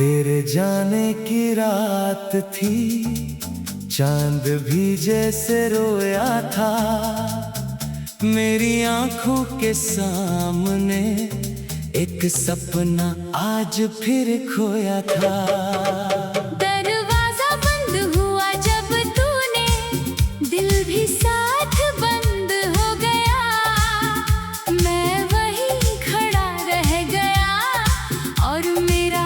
तेरे जाने की रात थी, चांद भी जैसे रोया था। मेरी आंखों के सामने एक सपना आज फिर खोया था। दरवाजा बंद हुआ जब तूने, दिल भी साथ बंद हो गया। मैं वहीं खड़ा रह गया और मेरा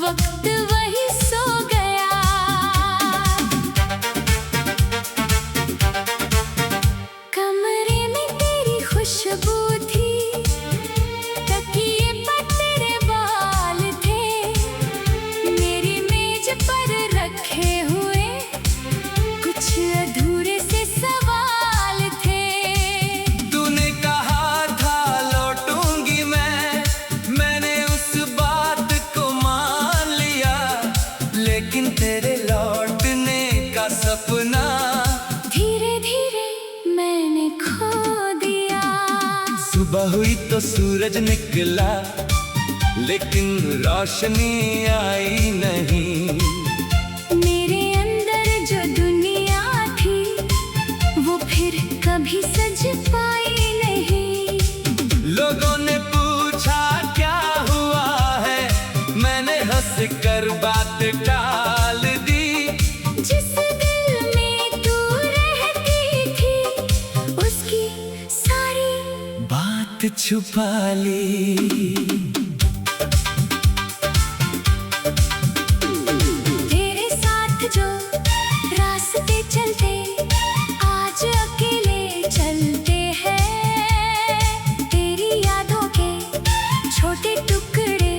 वक्त वही सो गया। कमरे में तेरी खुशबू थी, तकिए पर तेरे बाल थे, मेरी मेज पर रखे हुए कुछ अधूरे से सवाल थे। तूने कहा था लौटूंगी मैंने उस बात को मान लिया, लेकिन तेरे लौटने का सपना धीरे धीरे मैंने खो दिया। सुबह हुई तो सूरज निकला, लेकिन रोशनी आई नहीं। मेरे अंदर जो दुनिया थी वो फिर कभी सज पाई नहीं। लोगों ने पूछा क्या हुआ है, मैंने हंस कर बात टाल दी। जिस दिल में तू रहती थी उसकी सारी बात छुपा ली। तेरे साथ जो रास्ते चलते आज अकेले चलते हैं। तेरी यादों के छोटे टुकड़े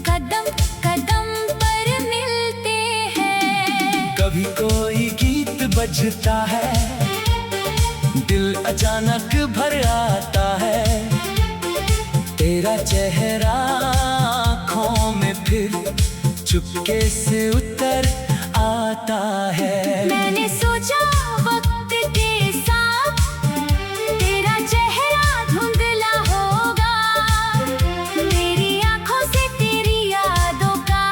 कदम कदम पर मिलते हैं। कभी कोई गीत बजता है, दिल अचानक भर आता है। तेरा चेहरा आँखों में फिर चुपके से उतर आता है। मैंने सोचा वक्त के साथ तेरा चेहरा धुंधला होगा, मेरी आंखों से तेरी यादों का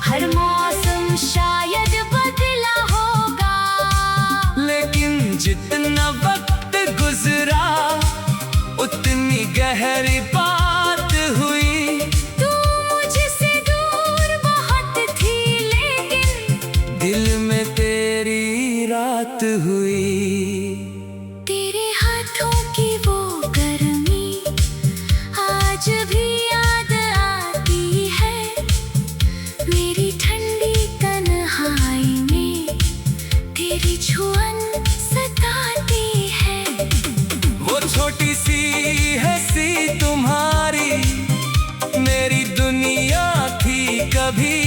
हर मौसम शायद बदला होगा। लेकिन जितना वक्त गुजरा उतनी गहरी बात हुई। तू मुझसे दूर बहुत थी, लेकिन दिल में तेरी रात हुई। तेरे हाथों की वो गर्मी आज भी याद आती है। मेरी ठंडी तन्हाई में तेरी छुअन सताती है। वो छोटी सी हंसी तुम्हारी मेरी दुनिया थी कभी।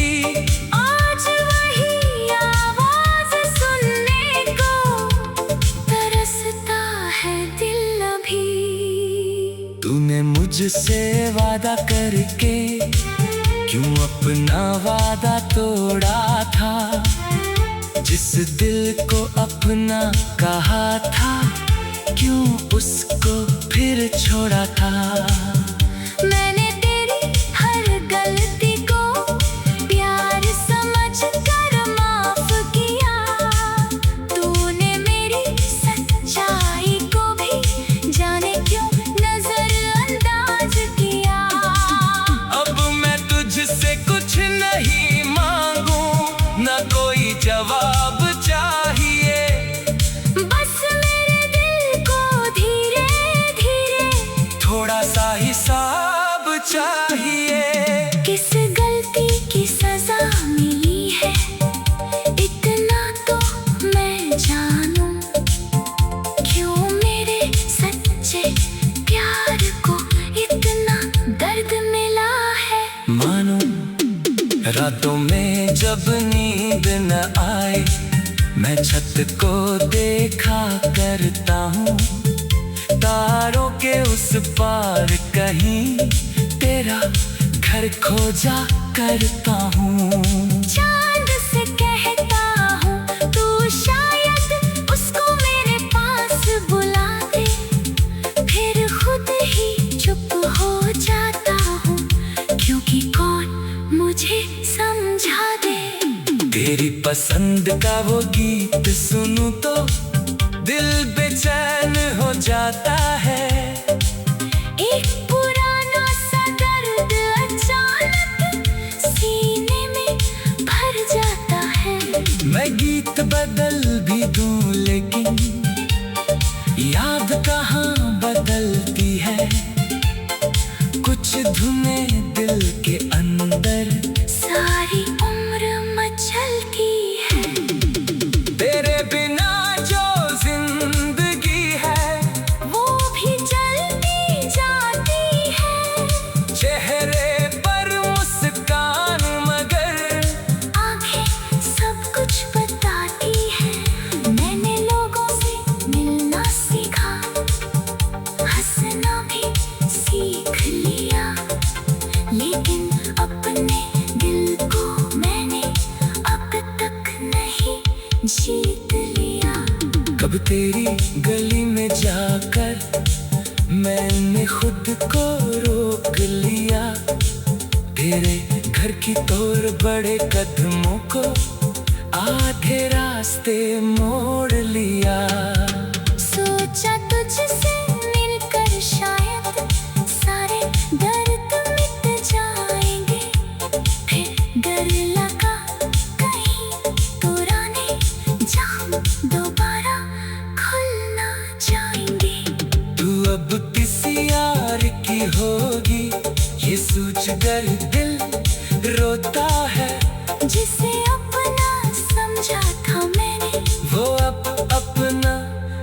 आज वही आवाज सुनने को तरसता है दिल अभी। तूने मुझसे वादा करके क्यों अपना वादा तोड़ा था। जिस दिल को अपना कहा था, क्यों उसको फिर छोड़ा था। मैंने तेरी हर गलती को प्यार समझ कर माफ किया। तूने मेरी सच्चाई को भी जाने क्यों नजरअंदाज किया। अब मैं तुझसे कुछ नहीं मांगू, ना कोई जवाब चाहिए। बस मेरे दिल को धीरे धीरे थोड़ा सा हिसाब चाहिए। किस गलती की सजा मिली है, इतना तो मैं जानूं। क्यों मेरे सच्चे प्यार को इतना दर्द मिला है। मानो रातों में जब नींद न आए, मैं छत को देखा करता हूँ। तारों के उस पार कहीं तेरा घर खोजा करता हूँ। चांद से कहता हूँ तू शायद उसको मेरे पास बुला दे, फिर खुद ही चुप हो जाता हूँ। क्योंकि कौन मुझे समझ पसंद का वो गीत सुनूं तो दिल बेचैन हो जाता है। एक पुराना सा दर्द अचानक सीने में भर जाता है। मैं गीत बदल भी दूं लेकिन याद कहाँ बदलती है। कुछ धुनें दिल के अंदर सारी उम्र मचलती है। तेरे बिना जो जिंदगी है वो भी चलती जाती है। चेहरे पर मुस्कान मगर आंखें सब कुछ बताती है। मैंने लोगों से मिलना सीखा, हंसना भी सीख लिया, लेकिन अपने दिल को मैंने अब तक नहीं जीत लिया। कब तेरी गली में जाकर मैंने खुद को रोक लिया। तेरे घर की तोर बड़े कदमों को आधे रास्ते मोड़ लिया। सोचा तुझसे मिलकर शायद सारे दर्द मिट जाएंगे। फिर डर लगा कहीं पुराने जाम दोबारा खुल ना जाएंगे। तू अब किसी यार की होगी ये सोच कर दिल रोता है। जिसे अपना समझा था मैंने वो अब अपना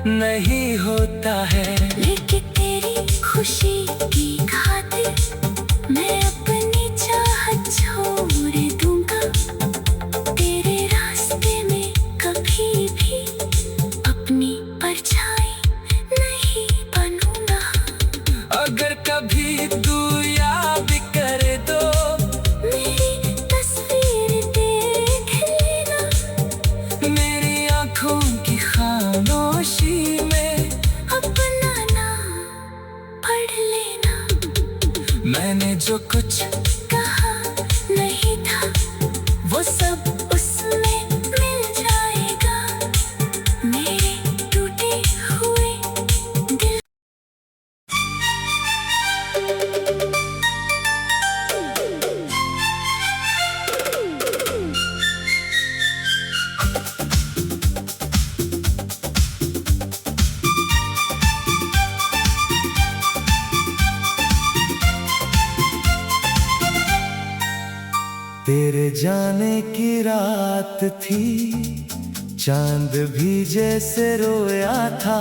नहीं होता है। लेकिन तेरी खुशी की खातिर मैं अपनी चाहत छोड़ दूंगा। तेरे रास्ते में कभी भी अपनी परछाई नहीं बनूंगा। अगर कभी तू याद करे तो मेरी तस्वीर देख लेना। मेरी आँखों की खामोशी में अपना नाम पढ़ लेना। मैंने जो कुछ कहा नहीं था वो सब उसमें मिल जाएगा। मेरे टूटे हुए दिल तेरे जाने की रात थी, चांद भी जैसे रोया था।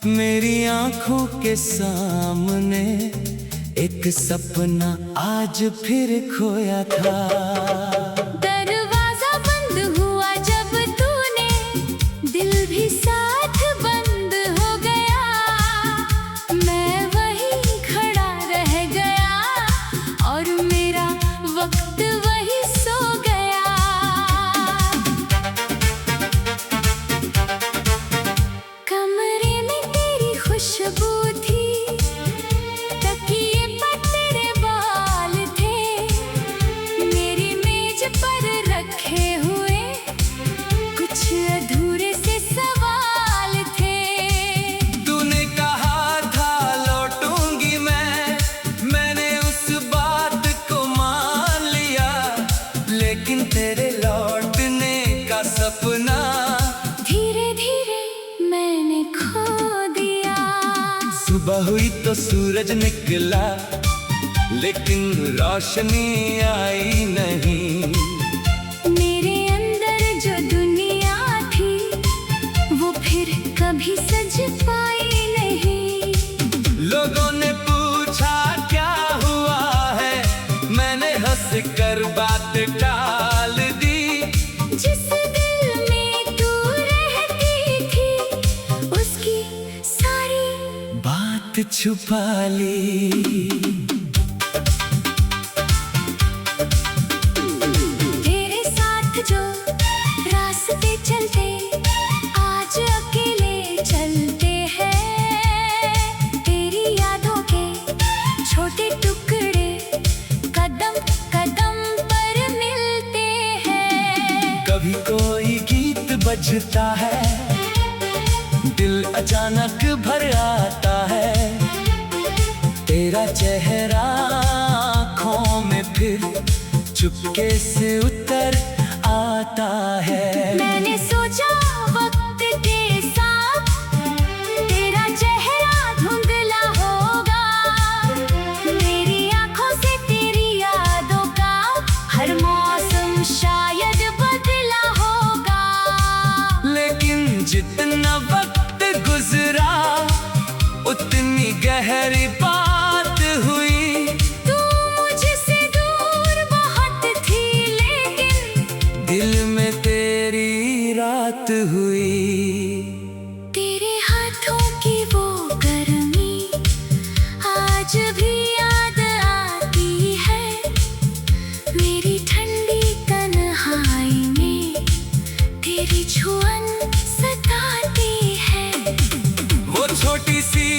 मेरी आंखों के सामने एक सपना आज फिर खोया था। दरवाजा बंद हुआ जब तूने, दिल भी साथ बंद हो गया। मैं वहीं खड़ा रह गया और मेरा वक्त वही सो गया। कमरे में तेरी खुशबू थी, तकिए पर तेरे बाल थे। मेरी मेज पर रखे हुए कुछ अधूरे से सवाल थे। तूने कहा था लौटूंगी मैंने उस बात को मान लिया। लेकिन तेरे लौटने का सपना धीरे धीरे मैंने खो दिया। सुबह हुई तो सूरज निकला, लेकिन रोशनी आई नहीं। मेरे अंदर जो दुनिया थी वो फिर कभी सज पाई नहीं। लोगों ने पूछा क्या हुआ है, मैंने हंस कर बात टाल दी। जिस दिल में तू रहती थी उसकी सारी बात छुपा ली। तेरे साथ जो रास्ते चलते आज अकेले चलते हैं। तेरी यादों के छोटे टुकड़े कदम कदम पर मिलते हैं। बजता है, दिल अचानक भर आता है। तेरा चेहरा आँखों में फिर चुपके से उतर आता है। मैंने सोचा वक्त के साथ तेरा चेहरा धुंधला होगा, मेरी आंखों से तेरी यादों का हर मौसम शायद बदला होगा। लेकिन जितना वक्त गुजरा उतनी गहरी बात हुई। तू मुझसे दूर बहुत थी लेकिन दिल में तेरी रात हुई। तेरे हाथों की वो गर्मी आज भी याद आती है, मेरी ठंडी तन्हाई में तेरी छुअन सताती है। वो छोटी सी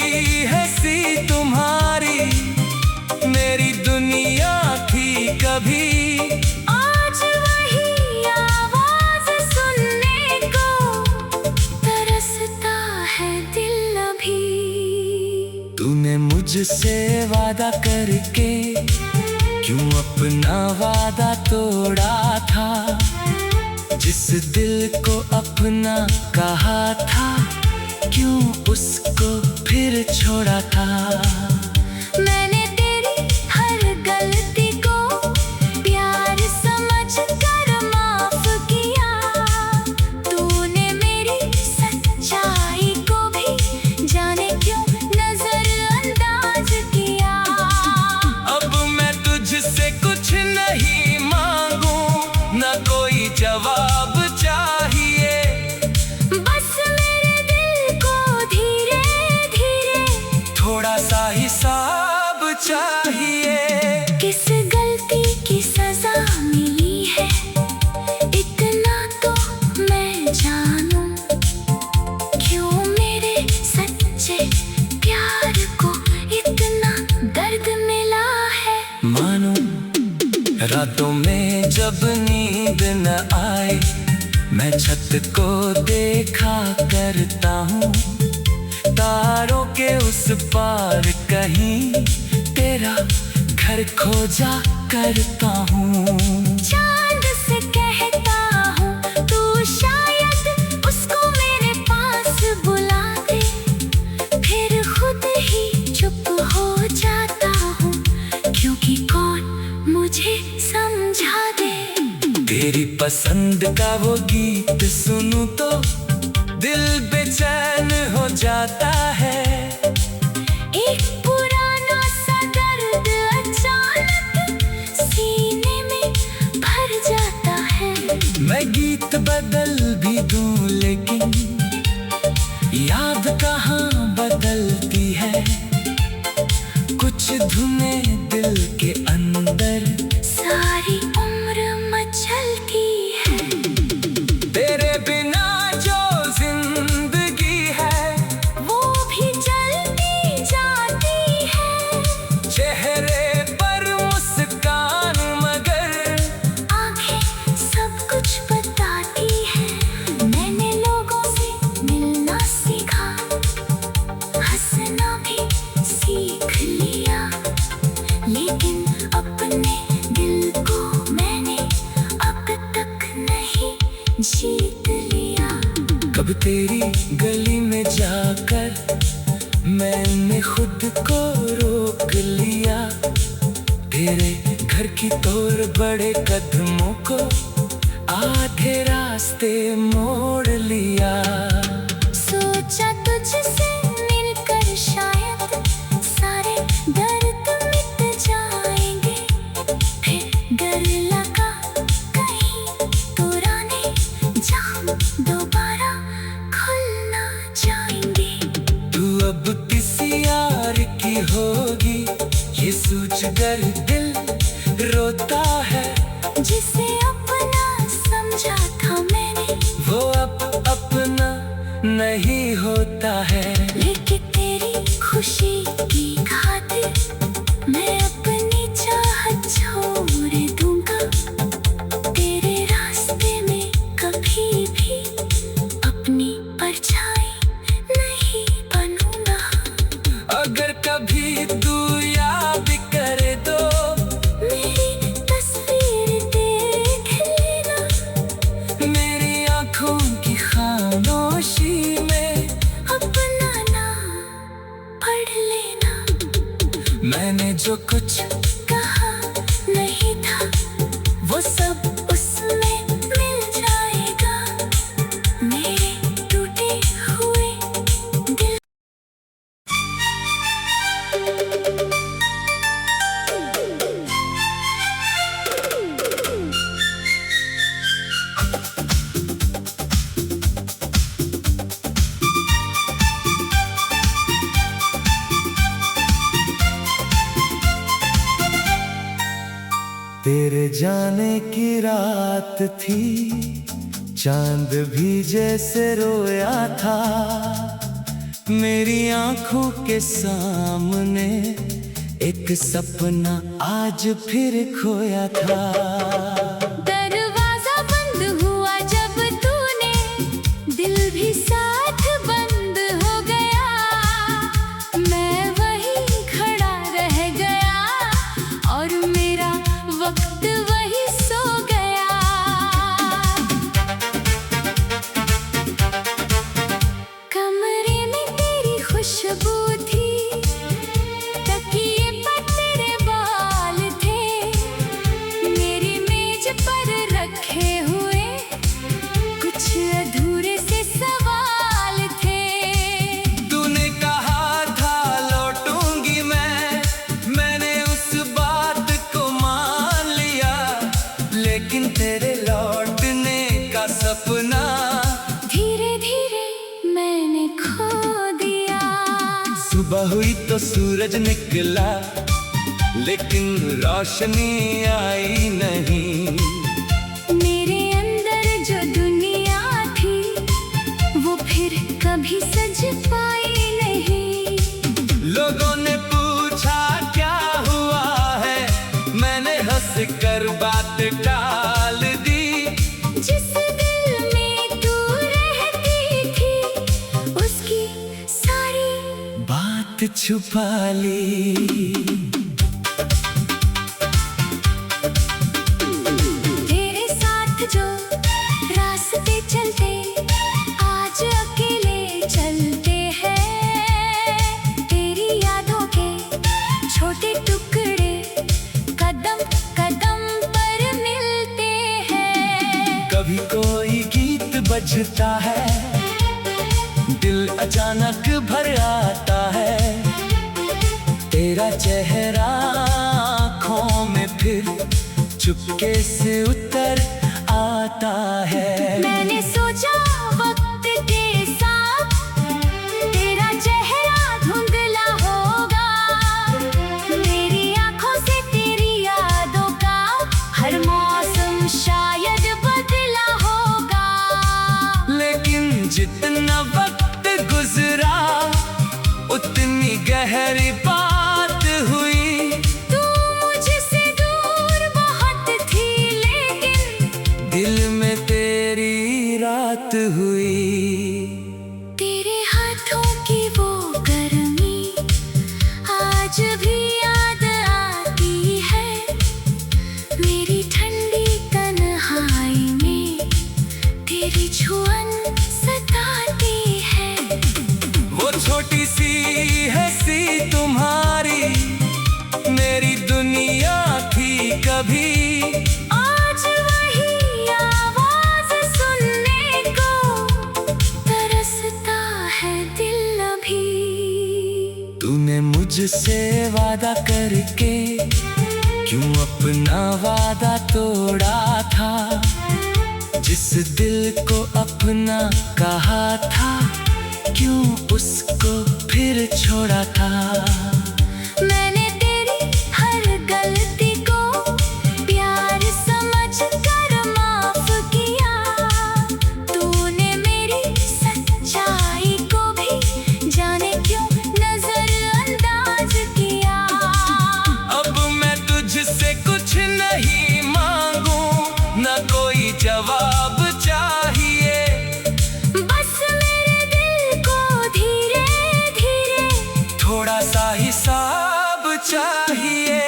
हंसी तुम्हारी मेरी दुनिया थी कभी। आज वही आवाज सुनने को तरसता है दिल अभी। तूने मुझसे वादा करके क्यों अपना वादा तोड़ा था? जिस दिल को अपना कहा था क्यों उसको फिर छोड़ा था? मैंने तेरी हर गलती को प्यार समझकर माफ किया, तूने मेरी सच्चाई को भी जाने क्यों नजरअंदाज किया। अब मैं तुझसे कुछ नहीं मांगू, न कोई जवाब चाहिए। बस मेरे दिल को धीरे धीरे थोड़ा सा हिसाब चाहिए। किस गलती की सजा मिली है इतना तो मैं जानूं, क्यों मेरे सच्चे प्यार को इतना दर्द मिला है। मानो रातों में जब नींद न आए मैं छत को देखा करता हूँ, तारों के उस पार कहीं तेरा घर खोजा करता हूँ। चांद से कहता हूँ तू शायद उसको मेरे पास बुला दे, फिर खुद ही चुप हो जाता हूँ क्योंकि कौन मुझे समझा दे। तेरी पसंद का वो गीत सुनूं तो दिल बेचैन हो जाता है। एक पुराना सा दर्द अचानक सीने में भर जाता है। मैं गीत बदल भी दूं लेकिन याद कहाँ बदलती है। कुछ धुनें दिल के अंदर सारी उम्र मचलती है। तेरे बिना जो जिंदगी है वो भी चलती जाती है। चेहरे पर मुस्कान मगर आंखें सब कुछ बताती है। मैंने लोगों से मिलना सीखा, हंसना भी सीख लिया, लेकिन अपने दिल को मैंने अब तक नहीं जीत लिया। कब तेरी गली में जाकर मैंने खुद को रोक लिया। तेरे घर की तोर बड़े कदमों को आधे रास्ते मोड़ लिया। सोचा तुझसे मिलकर शायद सारे दर्द मिट जाएंगे, फिर डर लगा कहीं पुराने जाम दोबारा खुल ना जाएंगे। तू अब किसी यार की होगी ये सोचकर दिल रोता है। जिसे अपना समझा था मैंने वो अब अपना नहीं होता है। लेकिन तेरी खुशी की खातिर मैं अपनी चाहत छोड़ दूंगा। तेरे रास्ते में कभी भी अगर कभी तू याद करे तो मेरी तस्वीर देख लेना, मेरी आंखों की खामोशी में अपना नाम पढ़ लेना। मैंने जो कुछ कहा नहीं था वो सब उसमें मिल जाएगा, मेरे टूटे हुए दिल। तेरे जाने की रात थी, चांद भी जैसे रोया था, मेरी आंखों के सामने एक सपना आज फिर खोया था। दरवाजा बंद हुआ जब तूने, दिल भी साथ बंद हो गया, मैं वहीं खड़ा रह गया और मेरा वक्त वही सो गया। कमरे में तेरी खुशबू थी, तकिए पर तेरे बाल थे, मेरी मेज पर रखे हुए कुछ अधूरे से सवाल थे। तूने कहा था लौटूंगी मैंने उस बात को मान लिया, लेकिन तेरे लौटने का सपना धीरे धीरे मैंने खो दिया। सुबह हुई तो सूरज निकला, लेकिन रोशनी आई नहीं। मेरे अंदर जो दुनिया थी वो फिर कभी सज पाई नहीं। लोगों ने पूछा क्या हुआ है, मैंने हंस कर बात टाल दी। जिस दिल में तू रहती थी उसकी सारी बात छुपा ली। तेरे साथ जो रास्ते चलते आज अकेले चलते हैं, तेरी यादों के छोटे टुकड़े कदम कदम पर मिलते हैं। कभी कोई गीत बजता है, दिल अचानक भर आता है, तेरा चेहरा आँखों में फिर चुपके से उतर आता है। मैंने सोचा वक्त के साथ तेरा चेहरा धुंधला होगा, मेरी आंखों से तेरी यादों का हर मौसम शायद बदला होगा। लेकिन जितना वक्त गुजरा उतनी गहरी बात हुई। तू मुझसे दूर बहुत थी, लेकिन दिल में तेरी रात हुई। तेरे हाथों की वो गर्मी आज भी याद आती है, मेरी ठंडी तन्हाई में तेरी छुअन सताती है। वो छोटी सी हंसी तुम्हारी मेरी दुनिया थी कभी, आज वही आवाज सुनने को तरसता है दिल अभी। तूने मुझसे वादा करके क्यों अपना वादा तोड़ा था, जिस दिल को अपना कहा था क्यों उसको फिर छोड़ा था। मैंने तेरी हर गलती को प्यार समझ कर माफ किया, तूने मेरी सच्चाई को भी जाने क्यों नजरअंदाज किया। अब मैं तुझसे कुछ नहीं मांगू, न कोई जवाब चाहिए, बस मेरे दिल को धीरे धीरे थोड़ा सा हिसाब चाहिए।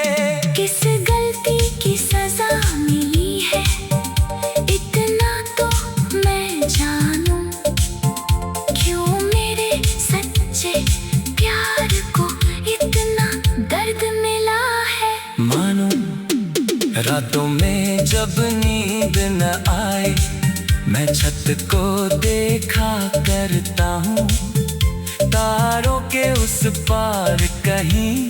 किस गलती की सजा मिली है इतना तो मैं जानूं, क्यों मेरे सच्चे प्यार को इतना दर्द मिला है। मानो रातों में जब नींद न आए, मैं छत को देखा करता हूँ, तारों के उस पार कहीं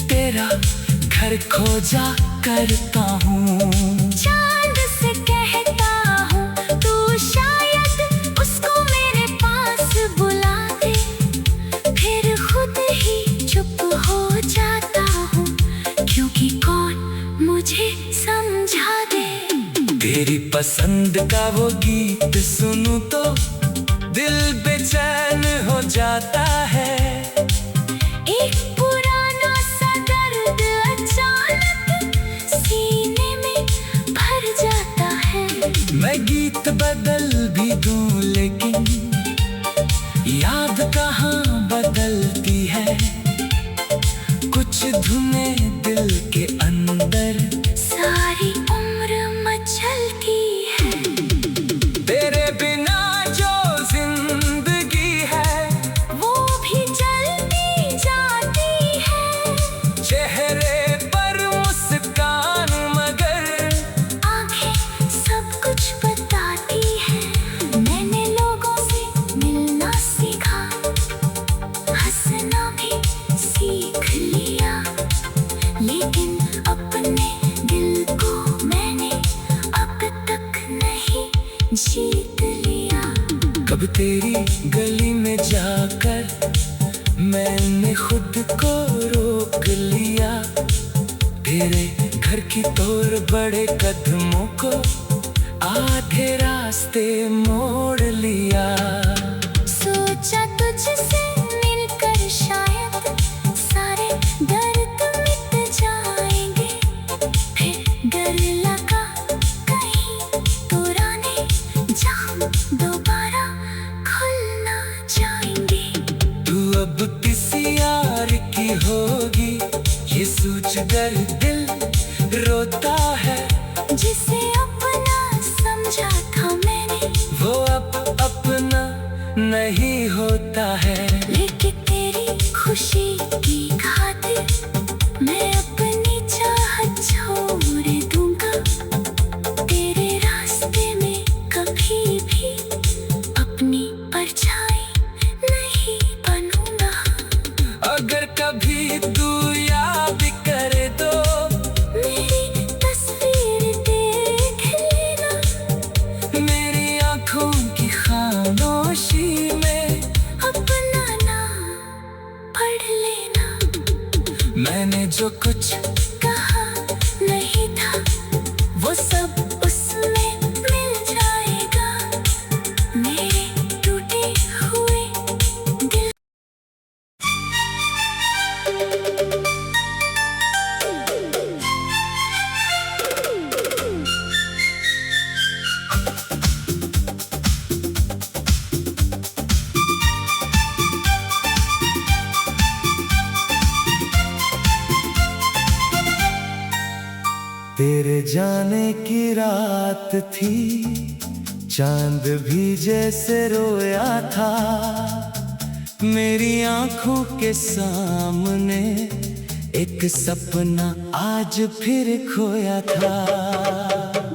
तेरा घर खोजा करता हूँ। चांद से कहता हूँ तू शायद उसको मेरे पास बुला दे, फिर खुद ही चुप हो जाता हूँ, क्योंकि कौन मुझे समझा दे। तेरी पसंद का वो गीत सुनूं तो दिल बेचैन हो जाता है। एक पुराना सा दर्द अचानक सीने में भर जाता है। मैं गीत बदल भी दूं लेकिन याद कहाँ बदलती है। कुछ धुनें दिल के अंदर सारी उम्र मचलती है। तेरे बिना जो जिंदगी है वो भी जलती जाती है। चेहरे पर मुस्कान मगर आंखें सब कुछ बताती है। मैंने लोगों से मिलना सीखा, हंसना भी सीख लिया, लेकिन अपने दिल को मैंने अब तक नहीं जीत लिया। कब तेरी गली में जाकर मैंने खुद को रोक लिया, तेरे घर की तोर बड़े कदमों को आधे रास्ते मोड़ लिया। सोचा तुझसे मिलकर शायद सारे दर्द मिट जाएंगे, फिर डर लगा कहीं पुराने जाम दोबारा खुल ना जाएंगे। तू अब किसी यार की होगी ये सोच कर दिल रोता है। जिसे अपना समझा था मैंने वो अब अपना नहीं होता है। लेकिन तेरी खुशी की खातिर मैं अपनी चाहत छोड़ दूंगा। तेरे रास्ते में कभी भी अपनी परछाई नहीं बनूंगा। अगर कभी तू याद करे तो मेरी तस्वीर देख लेना, मेरी आँखों की खामोशी में अपना नाम पढ़ लेना। मैंने जो कुछ कहा नहीं था वो सब उसमें मिल जाएगा। मेरे टूटे हुए दिल तेरे जाने की रात थी, चांद भी जैसे रोया था। मेरी आंखों के सामने एक सपना आज फिर खोया था।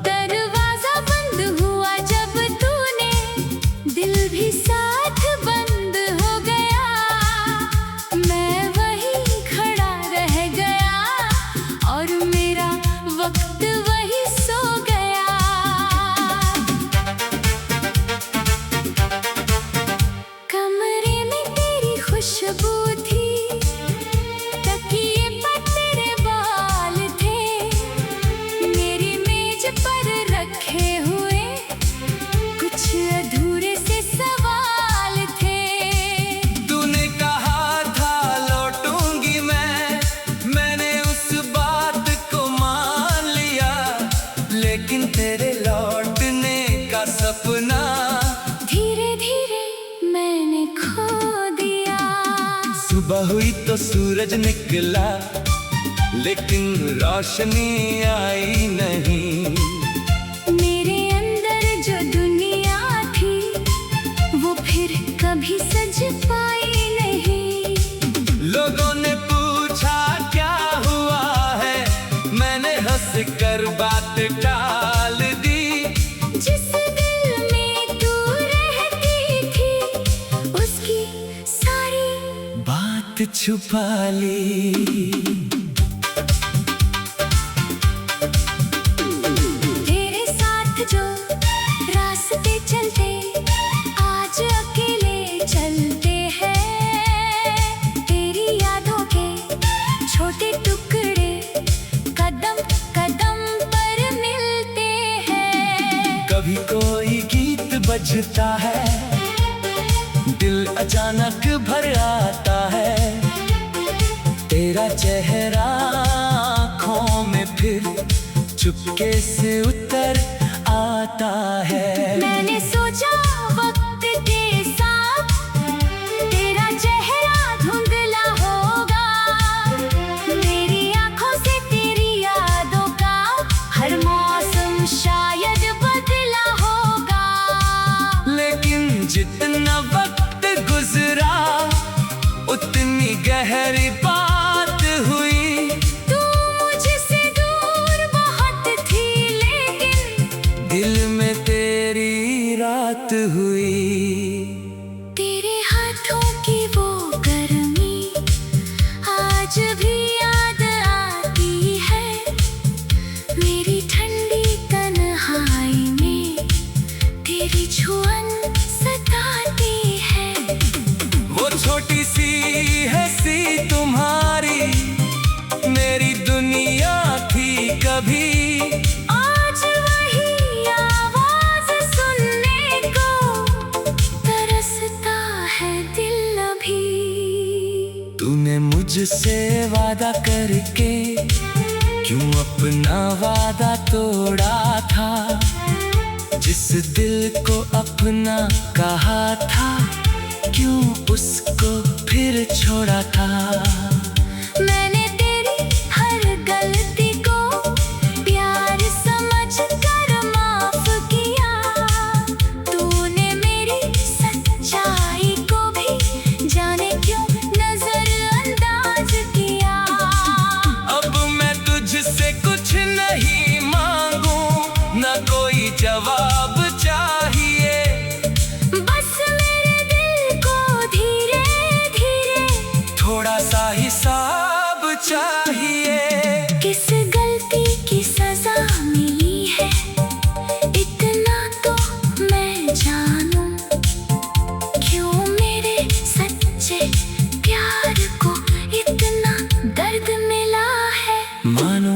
दरवाजा बंद हुआ जब तूने, दिल भी साथ बंद हो गया। मैं वहीं खड़ा रह गया और मेरा वक्त वही सो गया। कमरे में तेरी खुशबू थी, तकिए पर तेरे बाल थे, मेरी मेज सुबह हुई तो सूरज निकला, लेकिन रोशनी आई नहीं। मेरे अंदर जो दुनिया थी वो फिर कभी सज पाई नहीं। लोगों ने पूछा क्या हुआ है, मैंने हंस कर बात टाल दी। जिस दिल में तू रहती थी उसकी सारी बात छुपा ली। तेरे साथ जो रास्ते चलते आज अकेले चलते हैं, तेरी यादों के छोटे टुकड़े कदम कदम पर मिलते हैं। कभी कोई गीत बजता है, दिल अचानक भर आता है। तेरा चेहरा आँखों में फिर चुपके से उतर आता है। मैंने सोचा वक्त के साथ तेरा चेहरा धुंधला होगा, मेरी आंखों से तेरी यादों का हर मौसम शायद बदला होगा। लेकिन जितना वक्त गुजरा उतनी गहरी बात हुई। तू मुझसे दूर बहुत थी लेकिन दिल में तेरी रात हुई। तेरे हाथों की वो गर्मी आज भी याद आती है। मेरी ठंडी तन्हाई में तेरी छुअन सताती है। वो छोटी सी हंसी तुम्हारी मेरी दुनिया थी कभी। आज वही आवाज सुनने को तरसता है दिल अभी। तूने मुझसे वादा करके क्यों अपना वादा तोड़ा था। जिस दिल को अपना कहा था क्यों उसको फिर छोड़ा था। मैंने तेरी हर गलती को प्यार समझ कर माफ किया। तूने मेरी सच्चाई को भी जाने क्यों नजरअंदाज किया। अब मैं तुझसे कुछ नहीं मांगू, ना कोई जवाब चाहिए। बस मेरे दिल को धीरे धीरे थोड़ा सा हिसाब चाहिए। किस गलती की सजा मिली है इतना तो मैं जानूं। क्यों मेरे सच्चे प्यार को इतना दर्द मिला है। मानो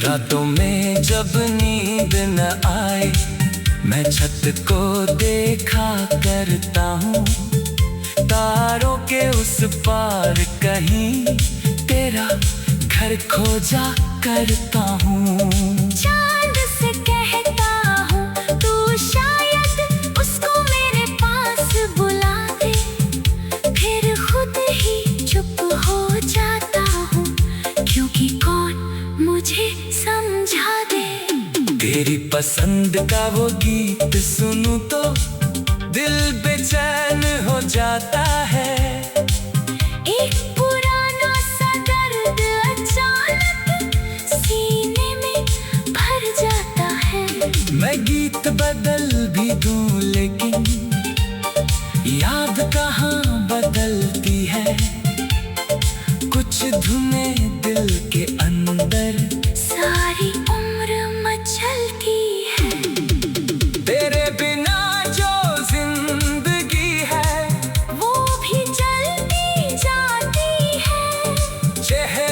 रातों में जब नींद न आए मैं छत को देखा करता हूँ। तारों के उस पार कहीं तेरा घर खोजा करता हूँ। चांद से कहता हूँ तू शायद उसको मेरे पास बुला दे, फिर खुद ही चुप हो जाता हूँ क्योंकि कौन मुझे समझा दे। तेरी पसंद का वो गीत सुनूं तो दिल बेचैन हो जाता है। एक पुराना सा दर्द अचानक सीने में भर जाता है। मैं गीत बदल भी दूं लेकिन याद कहाँ बदलती है। कुछ धुनें दिल के अंदर सारी उम्र मचलती है। तेरे बिना जो जिंदगी है वो भी चलती जाती है। चेहरा